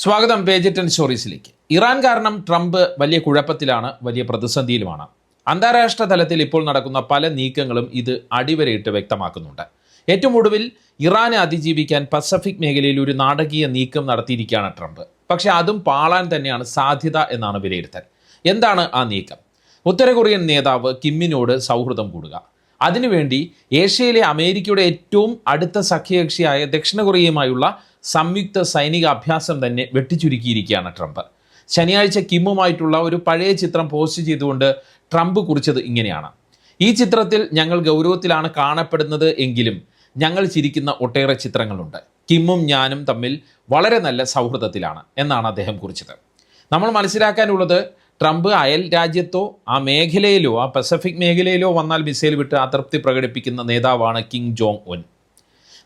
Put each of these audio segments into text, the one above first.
സ്വാഗതം page 10 സ്റ്റോറീസിലേക്ക്. Iran കാരണം Trump വലിയ കുഴപ്പത്തിലാണ്, വലിയ പ്രതിസന്ധിയിലുമാണ്. അന്താരാഷ്ട്ര തലത്തിൽ ഇപ്പോൾ നടക്കുന്ന പല നീക്കങ്ങളും ഇത് അടിവരയിട്ട് വ്യക്തമാക്കുന്നുണ്ട്. ഏറ്റവും ഒടുവിൽ ഇറാനെ അതിജീവിക്കാൻ പസഫിക് മേഖലയിൽ ഒരു നാടകീയ നീക്കം നടത്തിയിരിക്കുകയാണ് ട്രംപ്. പക്ഷേ അതും പാളാൻ തന്നെയാണ് സാധ്യത എന്നാണ് വിലയിരുത്തൽ. എന്താണ് ആ നീക്കം? ഉത്തര കൊറിയൻ നേതാവ് കിമ്മിനോട് സൗഹൃദം കൂടുക. അതിനുവേണ്ടി ഏഷ്യയിലെ അമേരിക്കയുടെ ഏറ്റവും അടുത്ത സഖ്യകക്ഷിയായ ദക്ഷിണ കൊറിയയുമായുള്ള സംയുക്ത സൈനിക അഭ്യാസം തന്നെ വെട്ടിച്ചുരുക്കിയിരിക്കുകയാണ് ട്രംപ്. ശനിയാഴ്ച കിമ്മുമായിട്ടുള്ള ഒരു പഴയ ചിത്രം പോസ്റ്റ് ചെയ്തുകൊണ്ട് ട്രംപ് കുറിച്ചത് ഇങ്ങനെയാണ്: ഈ ചിത്രത്തിൽ ഞങ്ങൾ ഗൗരവത്തിലാണ് കാണപ്പെടുന്നത് എങ്കിലും ഞങ്ങൾ ചിരിക്കുന്ന ഒട്ടേറെ ചിത്രങ്ങളുണ്ട്. കിമ്മും ഞാനും തമ്മിൽ വളരെ നല്ല സൗഹൃദത്തിലാണ് എന്നാണ് അദ്ദേഹം കുറിച്ചത്. നമ്മൾ മനസ്സിലാക്കാനുള്ളത്, ട്രംപ് അയൽ രാജ്യത്തോ ആ മേഖലയിലോ, ആ പസഫിക് മേഖലയിലോ വന്നാൽ മിസൈൽ വിട്ട് അതൃപ്തി പ്രകടിപ്പിക്കുന്ന നേതാവാണ് കിം ജോങ് ഉൻ.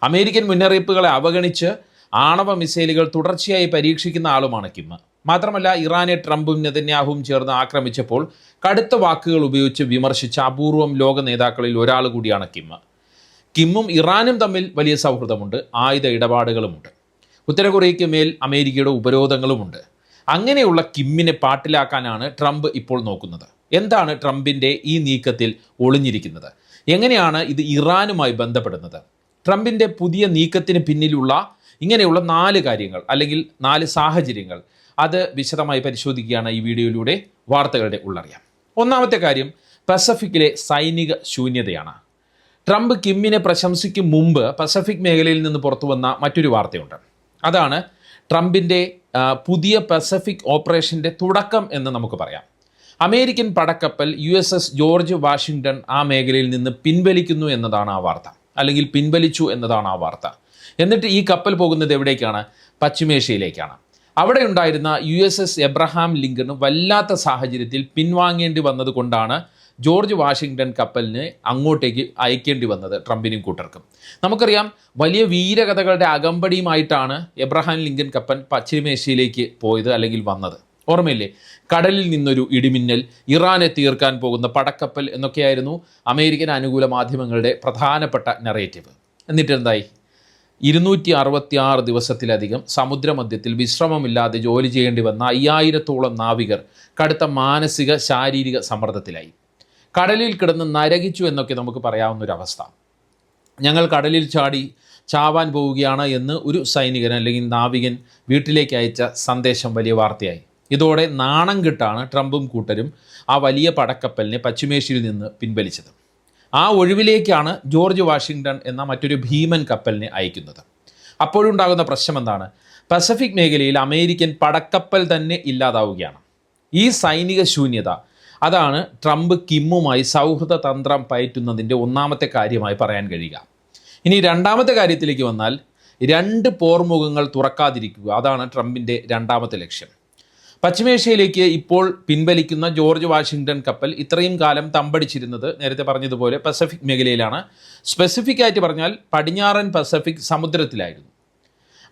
അമേരിക്കൻ മുന്നറിയിപ്പുകളെ അവഗണിച്ച് ആണവ മിസൈലുകൾ തുടർച്ചയായി പരീക്ഷിക്കുന്ന ആളുമാണ് കിം. മാത്രമല്ല, ഇറാനെ ട്രംപും നെതന്യാഹുവും ചേർന്ന് ആക്രമിച്ചപ്പോൾ കടുത്ത വാക്കുകൾ ഉപയോഗിച്ച് വിമർശിച്ച അപൂർവം ലോക നേതാക്കളിൽ ഒരാൾ കൂടിയാണ് കിം. കിമ്മും ഇറാനും തമ്മിൽ വലിയ സൗഹൃദമുണ്ട്, ആയുധ ഇടപാടുകളുമുണ്ട്, ഉത്തര കൊറിയയ്ക്ക് മേൽ അമേരിക്കയുടെ ഉപരോധങ്ങളുമുണ്ട്. അങ്ങനെയുള്ള കിമ്മിനെ പാട്ടിലാക്കാനാണ് ട്രംപ് ഇപ്പോൾ നോക്കുന്നത്. എന്താണ് ട്രംപിൻ്റെ ഈ നീക്കത്തിൽ ഒളിഞ്ഞിരിക്കുന്നത്? എങ്ങനെയാണ് ഇത് ഇറാനുമായി ബന്ധപ്പെടുന്നത്? ട്രംപിൻ്റെ പുതിയ നീക്കത്തിന് പിന്നിലുള്ള ഇങ്ങനെയുള്ള 4 കാര്യങ്ങൾ അല്ലെങ്കിൽ 4 സാഹചര്യങ്ങൾ, അത് വിശദമായി പരിശോധിക്കുകയാണ് ഈ വീഡിയോയിലൂടെ. വാർത്തകളുടെ ഉള്ളറിയാം. ഒന്നാമത്തെ കാര്യം പസഫിക്കിലെ സൈനിക ശൂന്യതയാണ്. ട്രംപ് കിമ്മിനെ പ്രശംസിക്കും മുമ്പ് പസഫിക് മേഖലയിൽ നിന്ന് പുറത്തു വന്ന മറ്റൊരു വാർത്തയുണ്ട്. അതാണ് ട്രംപിൻ്റെ പുതിയ പസഫിക് ഓപ്പറേഷൻ്റെ തുടക്കം എന്ന് നമുക്ക് പറയാം. അമേരിക്കൻ പടക്കപ്പൽ USS ജോർജ് വാഷിങ്ടൺ ആ മേഖലയിൽ നിന്ന് പിൻവലിക്കുന്നു എന്നതാണ് ആ വാർത്ത, അല്ലെങ്കിൽ പിൻവലിച്ചു എന്നതാണ് ആ വാർത്ത. എന്നിട്ട് ഈ കപ്പൽ പോകുന്നത് എവിടേക്കാണ്? പശ്ചിമേഷ്യയിലേക്കാണ്. അവിടെ ഉണ്ടായിരുന്ന USS എബ്രഹാം ലിങ്കൺ വല്ലാത്ത സാഹചര്യത്തിൽ പിൻവാങ്ങേണ്ടി വന്നത് കൊണ്ടാണ് ജോർജ് വാഷിങ്ടൺ കപ്പലിന് അങ്ങോട്ടേക്ക് അയക്കേണ്ടി വന്നത് ട്രംപിനും കൂട്ടർക്കും. നമുക്കറിയാം, വലിയ വീരകഥകളുടെ അകമ്പടിയുമായിട്ടാണ് എബ്രഹാം ലിങ്കൺ കപ്പൽ പശ്ചിമേഷ്യയിലേക്ക് പോയത് അല്ലെങ്കിൽ വന്നത്. ഓർമ്മയില്ലേ? കടലിൽ നിന്നൊരു ഇടിമിന്നൽ, ഇറാനെ തീർക്കാൻ പോകുന്ന പടക്കപ്പൽ എന്നൊക്കെയായിരുന്നു അമേരിക്കൻ അനുകൂല മാധ്യമങ്ങളുടെ പ്രധാനപ്പെട്ട നറേറ്റീവ്. എന്നിട്ട് എന്തായി? 266 ദിവസത്തിലധികം സമുദ്രമധ്യത്തിൽ വിശ്രമമില്ലാതെ ജോലി ചെയ്യേണ്ടി വന്ന 5000-ഓളം നാവികർ കടുത്ത മാനസിക ശാരീരിക സമ്മർദ്ദത്തിലായി. കടലിൽ കിടന്ന് നരകിച്ചു എന്നൊക്കെ നമുക്ക് പറയാവുന്നൊരവസ്ഥ. ഞങ്ങൾ കടലിൽ ചാവാൻ പോവുകയാണ് എന്ന് ഒരു സൈനികൻ അല്ലെങ്കിൽ നാവികൻ വീട്ടിലേക്ക് അയച്ച സന്ദേശം വലിയ വാർത്തയായി. ഇതോടെ നാണം കെട്ടാണ് ട്രംപും കൂട്ടരും ആ വലിയ പടക്കപ്പലിനെ പശ്ചിമേഷ്യയിൽ നിന്ന് പിൻവലിച്ചത്. ആ ഒഴിവിലേക്കാണ് ജോർജ് വാഷിങ്ടൺ എന്ന മറ്റൊരു ഭീമൻ കപ്പലിനെ അയക്കുന്നത്. അപ്പോഴുണ്ടാകുന്ന പ്രശ്നം എന്താണ്? പസഫിക് മേഖലയിൽ അമേരിക്കൻ പടക്കപ്പൽ തന്നെ ഇല്ലാതാവുകയാണ്. ഈ സൈനിക ശൂന്യത, അതാണ് ട്രംപ് കിമ്മുമായി സൗഹൃദ തന്ത്രം പയറ്റുന്നതിൻ്റെ ഒന്നാമത്തെ കാര്യമായി പറയാൻ കഴിയുക. ഇനി രണ്ടാമത്തെ കാര്യത്തിലേക്ക് വന്നാൽ, 2 പോർമുഖങ്ങൾ തുറക്കാതിരിക്കുക. അതാണ് ട്രംപിൻ്റെ രണ്ടാമത്തെ ലക്ഷ്യം. പശ്ചിമേഷ്യയിലേക്ക് ഇപ്പോൾ പിൻവലിക്കുന്ന ജോർജ് വാഷിങ്ടൺ കപ്പൽ ഇത്രയും കാലം തമ്പടിച്ചിരുന്നത് നേരത്തെ പറഞ്ഞതുപോലെ പസഫിക് മേഖലയിലാണ്. സ്പെസിഫിക് ആയിട്ട് പറഞ്ഞാൽ പടിഞ്ഞാറൻ പസഫിക് സമുദ്രത്തിലായിരുന്നു.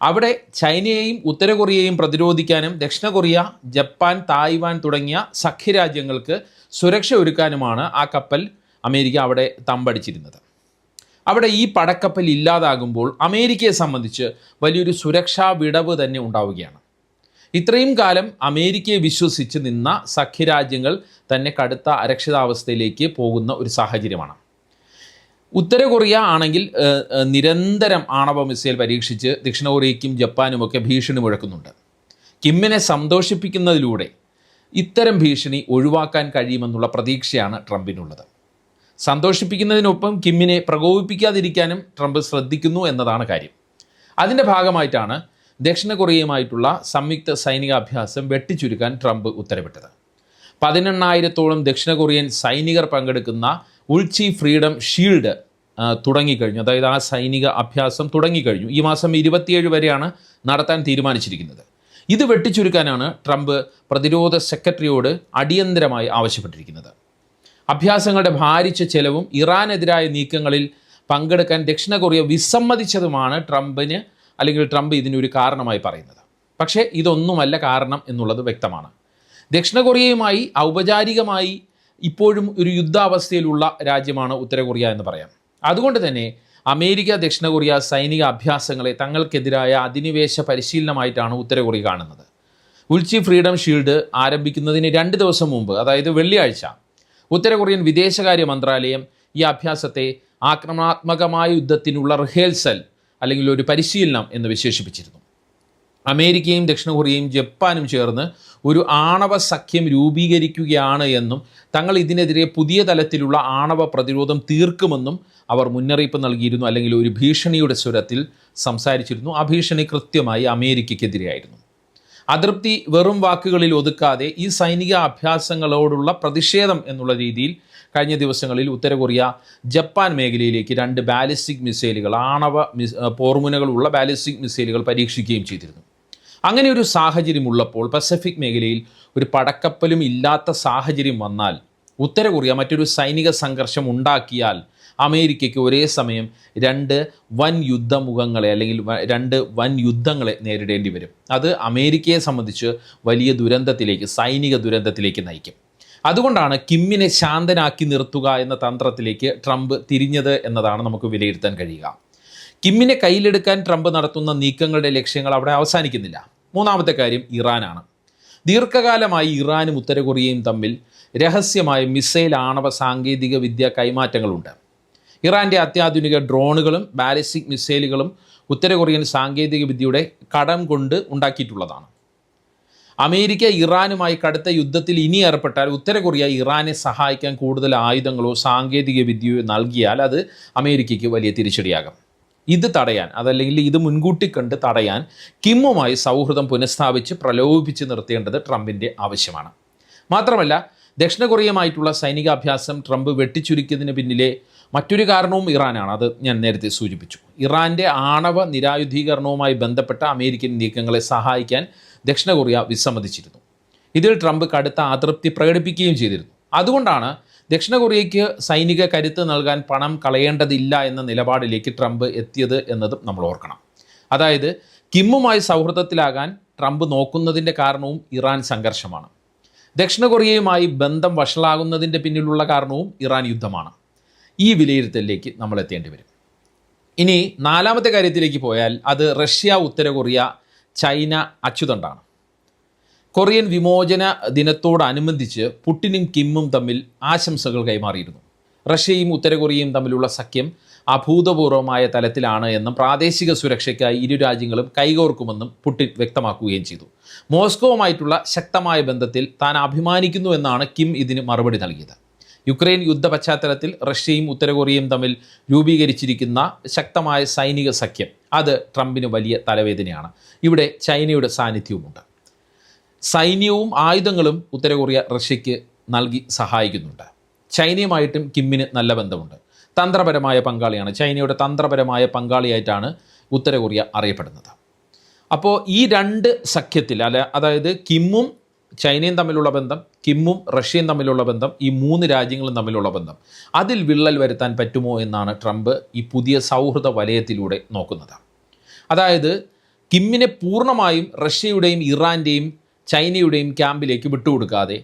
അവിടെ ചൈനയെയും ഉത്തര കൊറിയയെയും പ്രതിരോധിക്കാനും ദക്ഷിണ കൊറിയ, ജപ്പാൻ, തായ്വാൻ തുടങ്ങിയ സഖ്യരാജ്യങ്ങൾക്ക് സുരക്ഷ ഒരുക്കാനുമാണ് ആ കപ്പൽ അമേരിക്ക അവിടെ തമ്പടിച്ചിരുന്നത്. അവിടെ ഈ പടക്കപ്പൽ ഇല്ലാതാകുമ്പോൾ അമേരിക്കയെ സംബന്ധിച്ച് വലിയൊരു സുരക്ഷാ വിടവ് തന്നെ ഉണ്ടാവുകയാണ്. ഇത്രയും കാലം അമേരിക്കയെ വിശ്വസിച്ച് നിന്ന സഖ്യരാജ്യങ്ങൾ തന്നെ കടുത്ത അരക്ഷിതാവസ്ഥയിലേക്ക് പോകുന്ന ഒരു സാഹചര്യമാണ്. ഉത്തര കൊറിയ ആണെങ്കിൽ നിരന്തരം ആണവ മിസൈൽ പരീക്ഷിച്ച് ദക്ഷിണ കൊറിയയ്ക്കും ജപ്പാനുമൊക്കെ ഭീഷണി മുഴക്കുന്നുണ്ട്. കിമ്മിനെ സന്തോഷിപ്പിക്കുന്നതിലൂടെ ഇത്തരം ഭീഷണി ഒഴിവാക്കാൻ കഴിയുമെന്നുള്ള പ്രതീക്ഷയാണ് ട്രംപിനുള്ളത്. സന്തോഷിപ്പിക്കുന്നതിനൊപ്പം കിമ്മിനെ പ്രകോപിപ്പിക്കാതിരിക്കാനും ട്രംപ് ശ്രദ്ധിക്കുന്നു എന്നതാണ് കാര്യം. അതിൻ്റെ ഭാഗമായിട്ടാണ് ദക്ഷിണ കൊറിയയുമായിട്ടുള്ള സംയുക്ത സൈനികാഭ്യാസം വെട്ടിച്ചുരുക്കാൻ ട്രംപ് ഉത്തരവിട്ടത്. 18,000-ഓളം ദക്ഷിണ കൊറിയൻ സൈനികർ പങ്കെടുക്കുന്ന ഉൾച്ചി ഫ്രീഡം ഷീൽഡ് തുടങ്ങിക്കഴിഞ്ഞു. അതായത് ആ സൈനിക അഭ്യാസം തുടങ്ങിക്കഴിഞ്ഞു. ഈ മാസം 27 വരെയാണ് നടത്താൻ തീരുമാനിച്ചിരിക്കുന്നത്. ഇത് വെട്ടിച്ചുരുക്കാനാണ് ട്രംപ് പ്രതിരോധ സെക്രട്ടറിയോട് അടിയന്തരമായി ആവശ്യപ്പെട്ടിരിക്കുന്നത്. അഭ്യാസങ്ങളുടെ ഭാരിച്ച ചെലവും ഇറാനെതിരായ നീക്കങ്ങളിൽ പങ്കെടുക്കാൻ ദക്ഷിണ കൊറിയ വിസമ്മതിച്ചതുമാണ് ട്രംപ് ഇതിനൊരു കാരണമായി പറയുന്നത്. പക്ഷേ ഇതൊന്നുമല്ല കാരണം എന്നുള്ളത് വ്യക്തമാണ്. ദക്ഷിണ കൊറിയയുമായി ഔപചാരികമായി ഇപ്പോഴും ഒരു യുദ്ധാവസ്ഥയിലുള്ള രാജ്യമാണ് ഉത്തര കൊറിയ എന്ന് പറയാം. അതുകൊണ്ട് തന്നെ അമേരിക്ക ദക്ഷിണ കൊറിയ സൈനിക അഭ്യാസങ്ങളെ തങ്ങൾക്കെതിരായ അധിനിവേശ പരിശീലനമായിട്ടാണ് ഉത്തര കൊറിയ കാണുന്നത്. ഉൽച്ചി ഫ്രീഡം ഷീൽഡ് ആരംഭിക്കുന്നതിന് 2 ദിവസം മുമ്പ്, അതായത് വെള്ളിയാഴ്ച, ഉത്തര കൊറിയൻ വിദേശകാര്യ മന്ത്രാലയം ഈ അഭ്യാസത്തെ ആക്രമണാത്മകമായ യുദ്ധത്തിനുള്ള റിഹേഴ്സൽ അല്ലെങ്കിൽ ഒരു പരിശീലനം എന്ന് വിശേഷിപ്പിച്ചിരുന്നു. അമേരിക്കയും ദക്ഷിണ കൊറിയയും ജപ്പാനും ചേർന്ന് ഒരു ആണവ സഖ്യം രൂപീകരിക്കുകയാണ് എന്നും തങ്ങൾ ഇതിനെതിരെ പുതിയ തലത്തിലുള്ള ആണവ പ്രതിരോധം തീർക്കുമെന്നും അവർ മുന്നറിയിപ്പ് നൽകിയിരുന്നു, അല്ലെങ്കിൽ ഒരു ഭീഷണിയുടെ സ്വരത്തിൽ സംസാരിച്ചിരുന്നു. ആ ഭീഷണി കൃത്യമായി അമേരിക്കയ്ക്കെതിരെയായിരുന്നു. അതൃപ്തി വെറും വാക്കുകളിൽ ഒതുക്കാതെ ഈ സൈനിക അഭ്യാസങ്ങളോടുള്ള പ്രതിഷേധം എന്നുള്ള രീതിയിൽ കഴിഞ്ഞ ദിവസങ്ങളിൽ ഉത്തര കൊറിയ ജപ്പാൻ മേഖലയിലേക്ക് 2 ബാലിസ്റ്റിക് മിസൈലുകൾ, ആണവ പോർമുനകളുള്ള ബാലിസ്റ്റിക് മിസൈലുകൾ പരീക്ഷിക്കുകയും ചെയ്തിരുന്നു. അങ്ങനെ ഒരു സാഹചര്യം ഉള്ളപ്പോൾ, പസഫിക് മേഖലയിൽ ഒരു പടക്കപ്പലും ഇല്ലാത്ത സാഹചര്യം വന്നാൽ, ഉത്തര കൊറിയ മറ്റൊരു സൈനിക സംഘർഷം ഉണ്ടാക്കിയാൽ അമേരിക്കയ്ക്ക് ഒരേ സമയം 2 വൻ യുദ്ധമുഖങ്ങളെ അല്ലെങ്കിൽ 2 വൻ യുദ്ധങ്ങളെ നേരിടേണ്ടി വരും. അത് അമേരിക്കയെ സംബന്ധിച്ച് വലിയ ദുരന്തത്തിലേക്ക്, സൈനിക ദുരന്തത്തിലേക്ക് നയിക്കും. അതുകൊണ്ടാണ് കിമ്മിനെ ശാന്തനാക്കി നിർത്തുക എന്ന തന്ത്രത്തിലേക്ക് ട്രംപ് തിരിഞ്ഞത് എന്നതാണ് നമുക്ക് വിലയിരുത്താൻ കഴിയുക. കിമ്മിനെ കയ്യിലെടുക്കാൻ ട്രംപ് നടത്തുന്ന നീക്കങ്ങളുടെ ലക്ഷ്യങ്ങൾ അവിടെ അവസാനിക്കുന്നില്ല. മൂന്നാമത്തെ കാര്യം ഇറാനാണ്. ദീർഘകാലമായി ഇറാനും ഉത്തര കൊറിയയും തമ്മിൽ രഹസ്യമായ മിസൈൽ ആണവ സാങ്കേതിക വിദ്യ കൈമാറ്റങ്ങളുണ്ട്. ഇറാൻ്റെ അത്യാധുനിക ഡ്രോണുകളും ബാലിസ്റ്റിക് മിസൈലുകളും ഉത്തര കൊറിയൻ സാങ്കേതിക വിദ്യയുടെ കടം കൊണ്ട് ഉണ്ടാക്കിയിട്ടുള്ളതാണ്. അമേരിക്ക ഇറാനുമായി കടുത്ത യുദ്ധത്തിൽ ഇനി ഏർപ്പെട്ടാൽ ഉത്തര കൊറിയ ഇറാനെ സഹായിക്കാൻ കൂടുതൽ ആയുധങ്ങളോ സാങ്കേതിക വിദ്യയോ നൽകിയാൽ അത് അമേരിക്കയ്ക്ക് വലിയ തിരിച്ചടിയാകും. ഇത് തടയാൻ, അതല്ലെങ്കിൽ ഇത് മുൻകൂട്ടി കണ്ട് തടയാൻ കിമ്മുമായി സൗഹൃദം പുനഃസ്ഥാപിച്ച് പ്രലോഭിപ്പിച്ച് നിർത്തേണ്ടത് ട്രംപിൻ്റെ ആവശ്യമാണ്. മാത്രമല്ല, ദക്ഷിണ കൊറിയയുമായിട്ടുള്ള സൈനികാഭ്യാസം ട്രംപ് വെട്ടിച്ചുരുക്കിയതിന് പിന്നിലെ മറ്റൊരു കാരണവും ഇറാനാണ്. അത് ഞാൻ നേരത്തെ സൂചിപ്പിച്ചു. ഇറാൻ്റെ ആണവ നിരായുധീകരണവുമായി ബന്ധപ്പെട്ട അമേരിക്കൻ നീക്കങ്ങളെ സഹായിക്കാൻ ദക്ഷിണ കൊറിയ വിസമ്മതിച്ചിരുന്നു. ഇതിൽ ട്രംപ് കടുത്ത അതൃപ്തി പ്രകടിപ്പിക്കുകയും ചെയ്തിരുന്നു. അതുകൊണ്ടാണ് ദക്ഷിണ കൊറിയയ്ക്ക് സൈനിക കരുത്ത് നൽകാൻ പണം കളയേണ്ടതില്ല എന്ന നിലപാടിലേക്ക് ട്രംപ് എത്തിയത് എന്നതും നമ്മൾ ഓർക്കണം. അതായത്, കിമ്മുമായി സൗഹൃദത്തിലാകാൻ ട്രംപ് നോക്കുന്നതിൻ്റെ കാരണവും ഇറാൻ സംഘർഷമാണ്. ദക്ഷിണ കൊറിയയുമായി ബന്ധം വഷളാകുന്നതിൻ്റെ പിന്നിലുള്ള കാരണവും ഇറാൻ യുദ്ധമാണ്. ഈ വിലയിരുത്തലിലേക്ക് നമ്മൾ എത്തേണ്ടി വരും. ഇനി നാലാമത്തെ കാര്യത്തിലേക്ക് പോയാൽ അത് റഷ്യ, ഉത്തര കൊറിയ, ചൈന അച്ചുതണ്ടാണ്. കൊറിയൻ വിമോചന ദിനത്തോടനുബന്ധിച്ച് പുടിനും കിമ്മും തമ്മിൽ ആശംസകൾ കൈമാറിയിരുന്നു. റഷ്യയും ഉത്തര കൊറിയയും തമ്മിലുള്ള സഖ്യം അഭൂതപൂർവമായ തലത്തിലാണ് എന്നും പ്രാദേശിക സുരക്ഷയ്ക്കായി ഇരു രാജ്യങ്ങളും കൈകോർക്കുമെന്നും പുടിൻ വ്യക്തമാക്കുകയും ചെയ്തു. മോസ്കോവുമായിട്ടുള്ള ശക്തമായ ബന്ധത്തിൽ താൻ അഭിമാനിക്കുന്നു എന്നാണ് കിം ഇതിന് മറുപടി നൽകിയത്. യുക്രൈൻ യുദ്ധ പശ്ചാത്തലത്തിൽ റഷ്യയും ഉത്തര കൊറിയയും തമ്മിൽ രൂപീകരിച്ചിരിക്കുന്ന ശക്തമായ സൈനിക സഖ്യം അത് ട്രംപിന് വലിയ തലവേദനയാണ്. ഇവിടെ ചൈനയുടെ സാന്നിധ്യവുമുണ്ട്. സൈന്യവും ആയുധങ്ങളും ഉത്തര കൊറിയ റഷ്യയ്ക്ക് നൽകി സഹായിക്കുന്നുണ്ട്. ചൈനയുമായിട്ടും കിമ്മിന് നല്ല ബന്ധമുണ്ട്. തന്ത്രപരമായ പങ്കാളിയാണ്. ചൈനയുടെ തന്ത്രപരമായ പങ്കാളിയായിട്ടാണ് ഉത്തര കൊറിയ അറിയപ്പെടുന്നത്. അപ്പോൾ ഈ 2 സഖ്യത്തിൽ അതായത് കിമ്മും ചൈനയും തമ്മിലുള്ള ബന്ധം, കിമ്മും റഷ്യയും തമ്മിലുള്ള ബന്ധം, ഈ 3 രാജ്യങ്ങളും തമ്മിലുള്ള ബന്ധം, അതിൽ വിള്ളൽ വരുത്താൻ പറ്റുമോ എന്നാണ് ട്രംപ് ഈ പുതിയ സൗഹൃദ വലയത്തിലൂടെ നോക്കുന്നത്. അതായത്, കിമ്മിനെ പൂർണ്ണമായും റഷ്യയുടെയും ഇറാൻ്റെയും ചൈനയുടെയും ക്യാമ്പിലേക്ക് വിട്ടുകൊടുക്കാതെ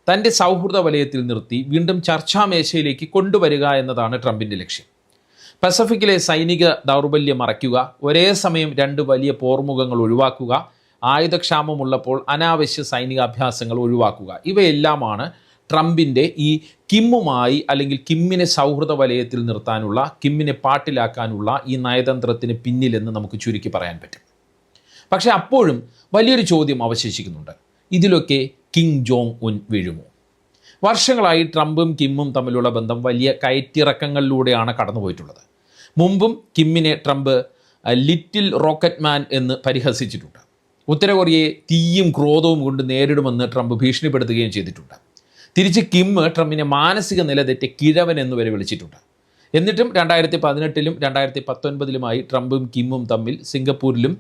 തൻ്റെ സൗഹൃദ വലയത്തിൽ നിർത്തി വീണ്ടും ചർച്ചാമേശയിലേക്ക് കൊണ്ടുവരിക എന്നതാണ് ട്രംപിൻ്റെ ലക്ഷ്യം. പസഫിക്കിലെ സൈനിക ദൗർബല്യം മറയ്ക്കുക, ഒരേ സമയം 2 വലിയ പോർമുഖങ്ങൾ ഒഴിവാക്കുക, ആയുധക്ഷാമമുള്ളപ്പോൾ അനാവശ്യ സൈനികാഭ്യാസങ്ങൾ ഒഴിവാക്കുക, ഇവയെല്ലാമാണ് ട്രംപിൻ്റെ ഈ കിമ്മുമായി അല്ലെങ്കിൽ കിമ്മിനെ സൗഹൃദ വലയത്തിൽ നിർത്താനുള്ള, കിമ്മിനെ പാട്ടിലാക്കാനുള്ള ഈ നയതന്ത്രത്തിന് പിന്നിലെന്ന് നമുക്ക് ചുരുക്കി പറയാൻ പറ്റും. പക്ഷേ അപ്പോഴും വലിയൊരു ചോദ്യം അവശേഷിക്കുന്നുണ്ട്. ഇതിലൊക്കെ കിം ജോങ് ഉൻ വീഴുമോ? വർഷങ്ങളായി ട്രംപും കിമ്മും തമ്മിലുള്ള ബന്ധം വലിയ കയറ്റിറക്കങ്ങളിലൂടെയാണ് കടന്നുപോയിട്ടുള്ളത്. മുമ്പും കിമ്മിനെ ട്രംപ് ലിറ്റിൽ റോക്കറ്റ് മാൻ എന്ന് പരിഹസിച്ചിട്ടുണ്ട്. ഉത്തര കൊറിയയെ തീയും ക്രോധവും കൊണ്ട് നേരിടുമെന്ന് ട്രംപ് ഭീഷണിപ്പെടുത്തുകയും ചെയ്തിട്ടുണ്ട്. തിരിച്ച് കിം ട്രംപിനെ മാനസിക നില തെറ്റി കിഴവൻ എന്ന് വരെ വിളിച്ചിട്ടുണ്ട്. എന്നിട്ടും 2018-ലും 2019-ലുമായി ട്രംപും കിമ്മും തമ്മിൽ സിംഗപ്പൂരിലും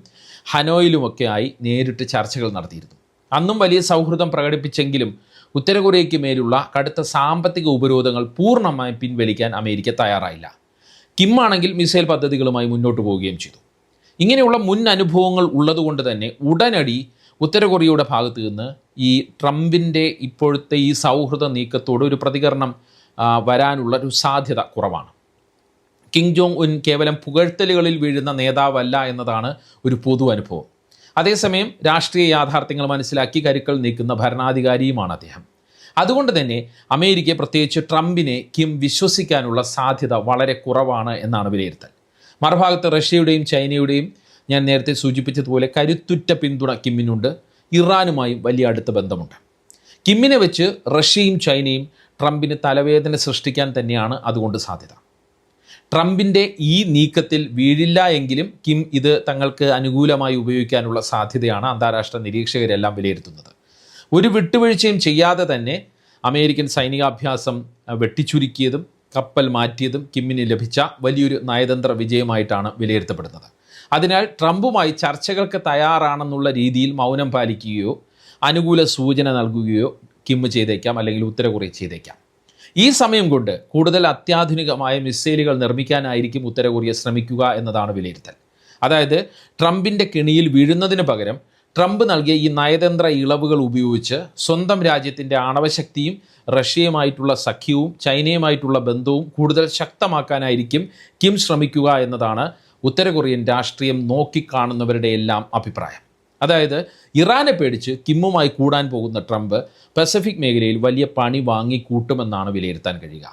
ഹനോയിലുമൊക്കെ ആയി നേരിട്ട് ചർച്ചകൾ നടത്തിയിരുന്നു. അന്നും വലിയ സൗഹൃദം പ്രകടിപ്പിച്ചെങ്കിലും ഉത്തര കൊറിയയ്ക്ക് മേലുള്ള കടുത്ത സാമ്പത്തിക ഉപരോധങ്ങൾ പൂർണ്ണമായും പിൻവലിക്കാൻ അമേരിക്ക തയ്യാറായില്ല. കിം ആണെങ്കിൽ മിസൈൽ പദ്ധതികളുമായി മുന്നോട്ട് പോവുകയും ചെയ്തു. ഇങ്ങനെയുള്ള മുൻ അനുഭവങ്ങൾ ഉള്ളതുകൊണ്ട് തന്നെ ഉടനടി ഉത്തര കൊറിയയുടെ ഭാഗത്ത് നിന്ന് ഈ ട്രംപിൻ്റെ ഇപ്പോഴത്തെ ഈ സൗഹൃദ നീക്കത്തോട് ഒരു പ്രതികരണം വരാനുള്ള ഒരു സാധ്യത കുറവാണ്. കിം ജോങ് ഉൻ കേവലം പുകഴ്ത്തലുകളിൽ വീഴുന്ന നേതാവല്ല എന്നതാണ് ഒരു പൊതു അനുഭവം. അതേസമയം രാഷ്ട്രീയ യാഥാർത്ഥ്യങ്ങൾ മനസ്സിലാക്കി കരുക്കൾ നീക്കുന്ന ഭരണാധികാരിയുമാണ് അദ്ദേഹം. അതുകൊണ്ട് തന്നെ അമേരിക്കയെ, പ്രത്യേകിച്ച് ട്രംപിനെ കിം വിശ്വസിക്കാനുള്ള സാധ്യത വളരെ കുറവാണ് എന്നാണ് വിലയിരുത്തൽ. മറുഭാഗത്ത് റഷ്യയുടെയും ചൈനയുടെയും ഞാൻ നേരത്തെ സൂചിപ്പിച്ചതുപോലെ കരുത്തുറ്റ പിന്തുണ കിമ്മിനുണ്ട്. ഇറാനുമായും വലിയ അടുത്ത ബന്ധമുണ്ട്. കിമ്മിനെ വെച്ച് റഷ്യയും ചൈനയും ട്രംപിന് തലവേദന സൃഷ്ടിക്കാൻ തന്നെയാണ് അതുകൊണ്ട് സാധ്യത. ട്രംപിൻ്റെ ഈ നീക്കത്തിൽ വീഴില്ല എങ്കിലും കിം ഇത് തങ്ങൾക്ക് അനുകൂലമായി ഉപയോഗിക്കാനുള്ള സാധ്യതയാണ് അന്താരാഷ്ട്ര നിരീക്ഷകരെല്ലാം വിലയിരുത്തുന്നത്. ഒരു വിട്ടുവീഴ്ചയും ചെയ്യാതെ തന്നെ അമേരിക്കൻ സൈനികാഭ്യാസം വെട്ടിച്ചുരുക്കിയതും കപ്പൽ മാറ്റിയതും കിമ്മിന് ലഭിച്ച വലിയൊരു നയതന്ത്ര വിജയമായിട്ടാണ് വിലയിരുത്തപ്പെടുന്നത്. അതിനാൽ ട്രംപുമായി ചർച്ചകൾക്ക് തയ്യാറാണെന്നുള്ള രീതിയിൽ മൗനം പാലിക്കുകയോ അനുകൂല സൂചന നൽകുകയോ കിം ചെയ്തേക്കാം, അല്ലെങ്കിൽ ഉത്തര കൊറിയ ചെയ്തേക്കാം. ഈ സമയം കൊണ്ട് കൂടുതൽ അത്യാധുനികമായ മിസൈലുകൾ നിർമ്മിക്കാനായിരിക്കും ഉത്തര കൊറിയ ശ്രമിക്കുക എന്നതാണ് വിലയിരുത്തൽ. അതായത് ട്രംപിൻ്റെ കെണിയിൽ വീഴുന്നതിന് പകരം ട്രംപ് നൽകിയ ഈ നയതന്ത്ര ഇളവുകൾ ഉപയോഗിച്ച് സ്വന്തം രാജ്യത്തിൻ്റെ ആണവശക്തിയും റഷ്യയുമായിട്ടുള്ള സഖ്യവും ചൈനയുമായിട്ടുള്ള ബന്ധവും കൂടുതൽ ശക്തമാക്കാനായിരിക്കും കിം ശ്രമിക്കുക എന്നതാണ് ഉത്തര കൊറിയൻ രാഷ്ട്രീയം നോക്കിക്കാണുന്നവരുടെ എല്ലാം അഭിപ്രായം. അതായത് ഇറാനെ പേടിച്ച് കിമ്മുമായി കൂടാൻ പോകുന്ന ട്രംപ് പസഫിക് മേഖലയിൽ വലിയ പണി വാങ്ങിക്കൂട്ടുമെന്നാണ് വിലയിരുത്താൻ കഴിയുക.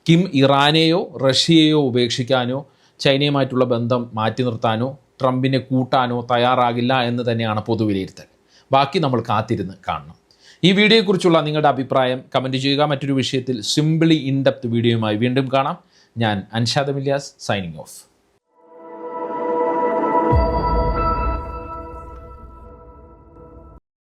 കിം ഇറാനെയോ റഷ്യയെയോ ഉപേക്ഷിക്കാനോ ചൈനയുമായിട്ടുള്ള ബന്ധം മാറ്റി നിർത്താനോ ട്രംപിനെ കൂട്ടാനോ തയ്യാറാകില്ല എന്ന് തന്നെയാണ് പൊതുവിലയിരുത്തൽ. ബാക്കി നമ്മൾ കാത്തിരുന്ന് കാണണം. ഈ വീഡിയോയെക്കുറിച്ചുള്ള നിങ്ങളുടെ അഭിപ്രായം കമൻറ്റ് ചെയ്യുക. മറ്റൊരു വിഷയത്തിൽ സിംപിളി ഇൻ ഡെപ്ത് വീഡിയോയുമായി വീണ്ടും കാണാം. ഞാൻ അൻഷാദ് മില്യാസ്, സൈനിങ് ഓഫ്.